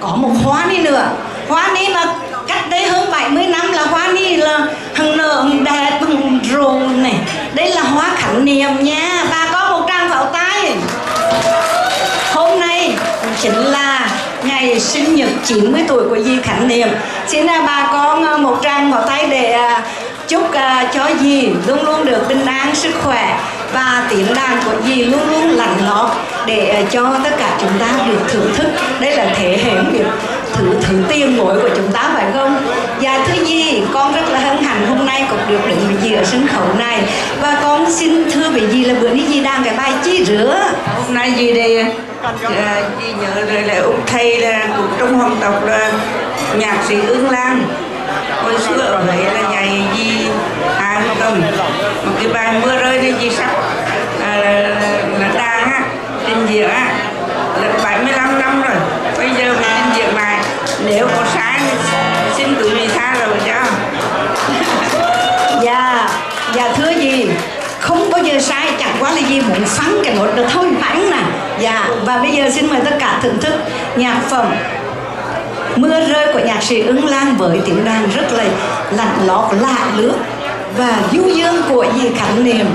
có một hoa ni nữa. Hoa ni mà cách đây hơn 70 năm là hoa ni là hằng nở hằng đẹp hằng rộn này. Đây là hoa Khánh Niệm nha. Bà có một tràng pháo tay. Hôm nay chính là ngày sinh nhật 90 tuổi của dì Khánh Niệm. Xin bà con một tràng pháo tay để chúc cho dì luôn luôn được bình an, sức khỏe và tiếng đàn của dì luôn luôn lạnh lót để cho tất cả chúng ta được thưởng thức. Đây là thế hệ việc thứ tiền bối của chúng ta phải không? Dạ thưa dì, con rất là hân hạnh hôm nay cũng được đứng với dì ở sân khấu này. Và con xin thưa với dì là bữa nay dì đang cái bài chi rửa. Hôm nay dì đây dì nhớ rồi là ông thầy là của trong hoàng tộc là nhạc sĩ Ưng Lan. Hồi xưa ở đấy là nhảy dì Hà Cầm. Một cái bài Mưa Rơi thì dì sắp là đàn á, trình diễn á, là 75 năm rồi. Bây giờ phải trình diễn lại. Nếu có sai xin quý vị tha rồi cho. Dạ thưa dì, không bao giờ sai, chẳng qua là dì muốn phắn cái nốt được thôi, phắn nè. Dạ, và bây giờ xin mời tất cả thưởng thức nhạc phẩm Mưa Rơi của nhạc sĩ Ưng Lan với tiếng đàn rất là lạnh lót, lạ lướt và du dương của dì Khánh Niệm.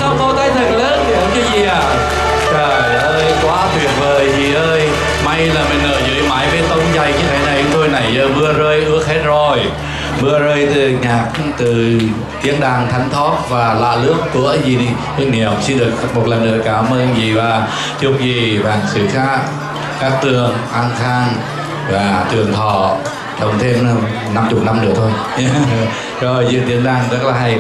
cho cô tay thật lớn cho dì à. Trời ơi, quá tuyệt vời dì ơi. May là mình ở dưới mái bê tông dày như thế này thôi. Nãy giờ mưa rơi ướt hết rồi. Mưa rơi từ nhạc, từ tiếng đàn thánh thót và lạ lướt của dì Khánh Niệm. Xin được một lần nữa cảm ơn dì và chúc dì và sự khác các tường an khang và trường thọ trồng thêm 50 năm nữa thôi. Rồi, dì tiếng đàn rất là hay.